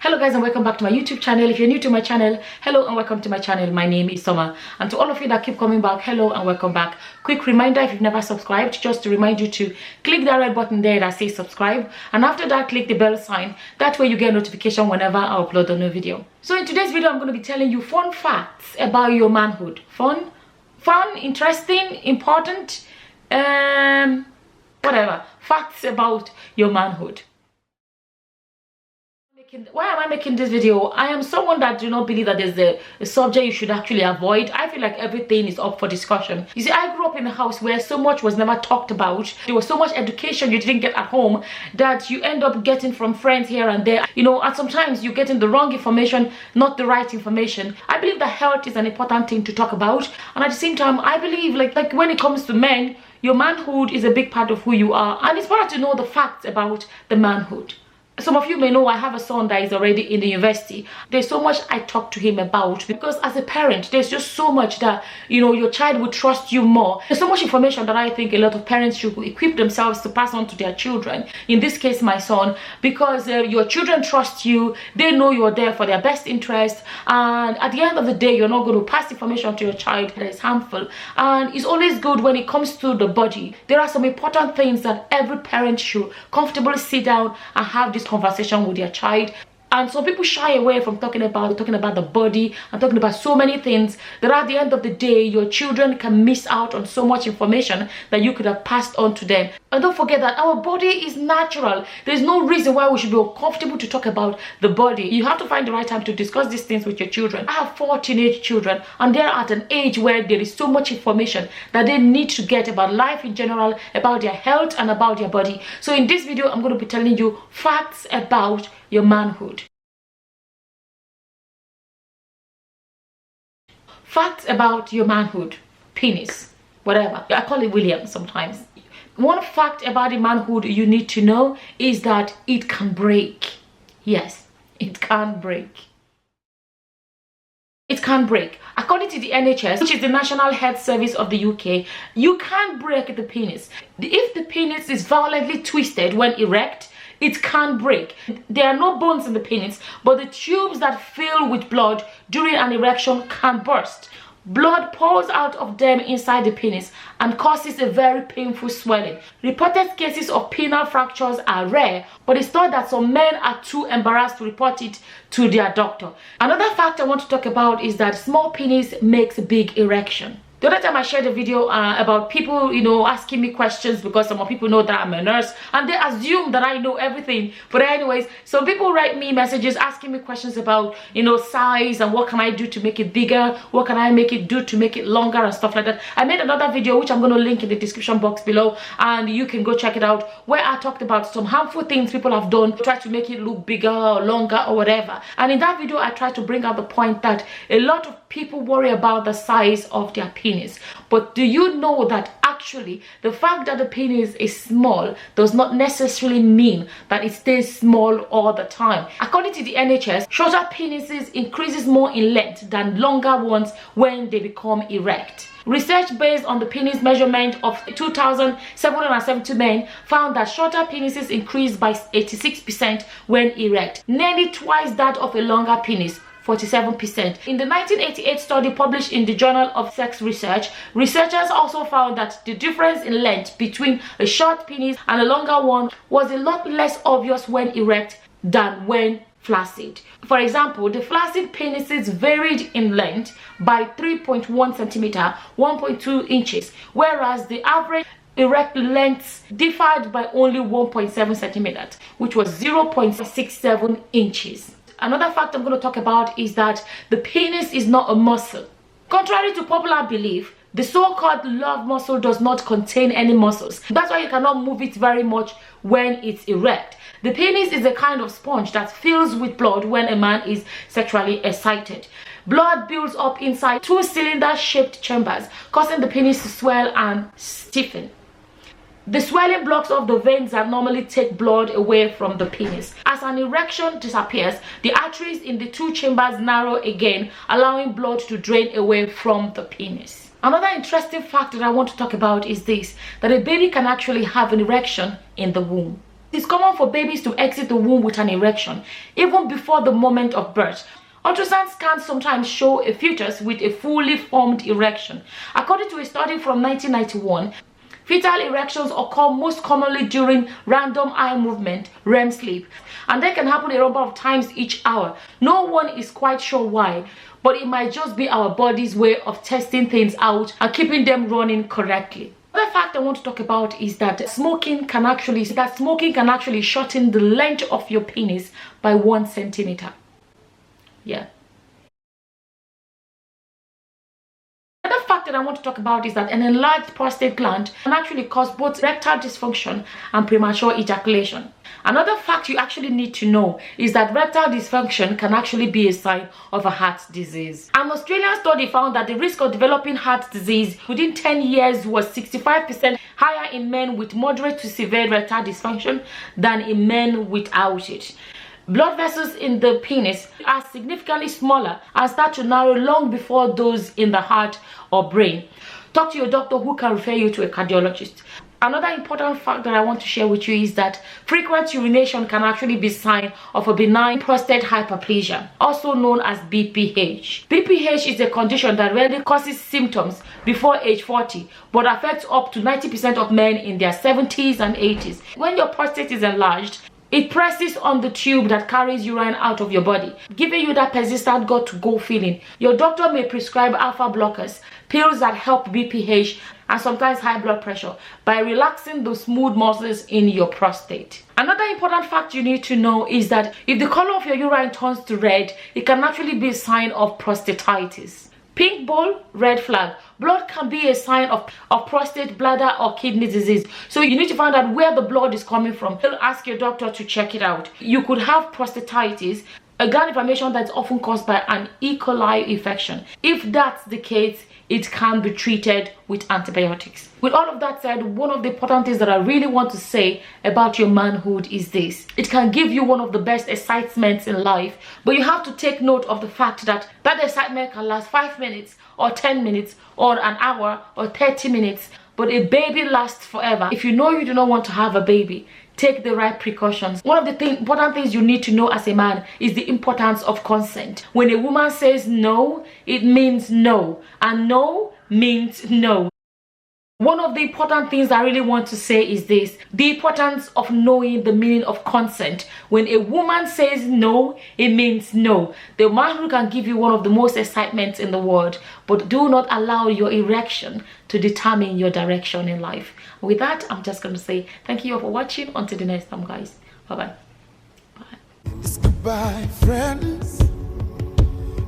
Hello guys, and welcome back to my YouTube channel. If you're new to my channel, hello and welcome to my channel. My name is Summer, and to all of you that keep coming back, hello and welcome back. Quick reminder, if you've never subscribed, just to remind you to click that red button there that says subscribe, and after that click the bell sign. That way you get a notification whenever I upload a new video. So in today's video, I'm going to be telling you fun facts about your manhood. Fun, interesting, important, whatever, facts about your manhood. Why am I making this video? I am someone that do not believe that there's a subject you should actually avoid. I feel like everything is up for discussion. You see, I grew up in a house where so much was never talked about. There was so much education you didn't get at home that you end up getting from friends here and there. You know, and sometimes you're getting the wrong information, not the right information. I believe that health is an important thing to talk about, and at the same time, I believe like when it comes to men, your manhood is a big part of who you are, and it's better to know the facts about the manhood. Some of you may know I have a son that is already in the university. There's so much I talk to him about, because as a parent, there's just so much that, you know, your child will trust you more. There's so much information that I think a lot of parents should equip themselves to pass on to their children. In this case, my son, because your children trust you. They know you're there for their best interest, and at the end of the day, you're not going to pass information to your child that is harmful. And it's always good when it comes to the body. There are some important things that every parent should comfortably sit down and have this conversation with their child. And some people shy away from talking about the body and talking about so many things that at the end of the day, your children can miss out on so much information that you could have passed on to them. And don't forget that our body is natural. There's no reason why we should be uncomfortable to talk about the body. You have to find the right time to discuss these things with your children. I have 4 teenage children, and they're at an age where there is so much information that they need to get about life in general, about their health and about their body. So in this video, I'm going to be telling you facts about your manhood. Facts about your manhood, penis, whatever. I call it William sometimes. One fact about the manhood you need to know is that it can break. Yes, it can break. It can break. According to the NHS, which is the National Health Service of the UK, you can't break the penis. If the penis is violently twisted when erect, it can break. There are no bones in the penis, but the tubes that fill with blood during an erection can burst. Blood pours out of them inside the penis and causes a very painful swelling. Reported cases of penile fractures are rare, but it's thought that some men are too embarrassed to report it to their doctor. Another fact I want to talk about is that small penis makes a big erection. The other time I shared a video about people, you know, asking me questions, because some people know that I'm a nurse and they assume that I know everything. But anyways, some people write me messages asking me questions about, you know, size and what can I do to make it bigger, what can I make it do to make it longer and stuff like that. I made another video which I'm going to link in the description box below, and you can go check it out, where I talked about some harmful things people have done to try to make it look bigger or longer or whatever. And in that video, I tried to bring out the point that a lot of people worry about the size of their penis. But do you know that actually the fact that the penis is small does not necessarily mean that it stays small all the time? According to the NHS, shorter penises increases more in length than longer ones when they become erect. Research based on the penis measurement of 2,772 men found that shorter penises increased by 86% when erect, nearly twice that of a longer penis, 47%. In the 1988 study published in the Journal of Sex Research, researchers also found that the difference in length between a short penis and a longer one was a lot less obvious when erect than when flaccid. For example, the flaccid penises varied in length by 3.1 centimeter, 1.2 inches, whereas the average erect lengths differed by only 1.7 centimeters, which was 0.67 inches. Another fact I'm going to talk about is that the penis is not a muscle. Contrary to popular belief, the so-called love muscle does not contain any muscles. That's why you cannot move it very much when it's erect. The penis is a kind of sponge that fills with blood when a man is sexually excited. Blood builds up inside 2 cylinder-shaped chambers, causing the penis to swell and stiffen. The swelling blocks off the veins that normally take blood away from the penis. As an erection disappears, the arteries in the 2 chambers narrow again, allowing blood to drain away from the penis. Another interesting fact that I want to talk about is this, that a baby can actually have an erection in the womb. It's common for babies to exit the womb with an erection, even before the moment of birth. Ultrasound scans sometimes show a fetus with a fully formed erection. According to a study from 1991, fetal erections occur most commonly during random eye movement, REM sleep, and they can happen a number of times each hour. No one is quite sure why, but it might just be our body's way of testing things out and keeping them running correctly. Another fact I want to talk about is that smoking can actually shorten the length of your penis by 1 centimeter. Yeah. Another fact that I want to talk about is that an enlarged prostate gland can actually cause both erectile dysfunction and premature ejaculation. Another fact you actually need to know is that erectile dysfunction can actually be a sign of a heart disease. An Australian study found that the risk of developing heart disease within 10 years was 65% higher in men with moderate to severe erectile dysfunction than in men without it. Blood vessels in the penis are significantly smaller and start to narrow long before those in the heart or brain. Talk to your doctor, who can refer you to a cardiologist. Another important fact that I want to share with you is that frequent urination can actually be a sign of a benign prostate hyperplasia, also known as BPH. BPH is a condition that rarely causes symptoms before age 40, but affects up to 90% of men in their 70s and 80s. When your prostate is enlarged, it presses on the tube that carries urine out of your body, giving you that persistent got-to-go feeling. Your doctor may prescribe alpha blockers, pills that help BPH and sometimes high blood pressure by relaxing the smooth muscles in your prostate. Another important fact you need to know is that if the color of your urine turns to red, it can actually be a sign of prostatitis. Pink bowl, red flag. Blood can be a sign of prostate, bladder or kidney disease. So you need to find out where the blood is coming from. Ask your doctor to check it out. You could have prostatitis, a gland inflammation that's often caused by an E. coli infection. If that's the case, it can be treated with antibiotics. With all of that said, one of the important things that I really want to say about your manhood is this. It can give you one of the best excitements in life, but you have to take note of the fact that that excitement can last 5 minutes or 10 minutes or an hour or 30 minutes, but a baby lasts forever. If you know you do not want to have a baby, take the right precautions. One of the important things you need to know as a man is the importance of consent. When a woman says no, it means no, and no means no. One of the important things I really want to say is this: the importance of knowing the meaning of consent. When a woman says no, it means no. The man who can give you one of the most excitements in the world, but do not allow your erection to determine your direction in life. With that, I'm just going to say thank you all for watching. Until the next time, guys. Bye-bye. Bye. It's goodbye, friends,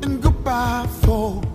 and goodbye, folks.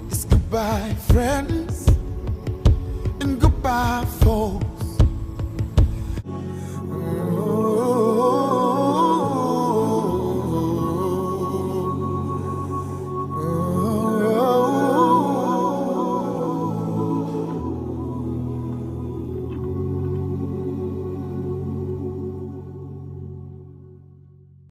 It's goodbye, friends, and goodbye,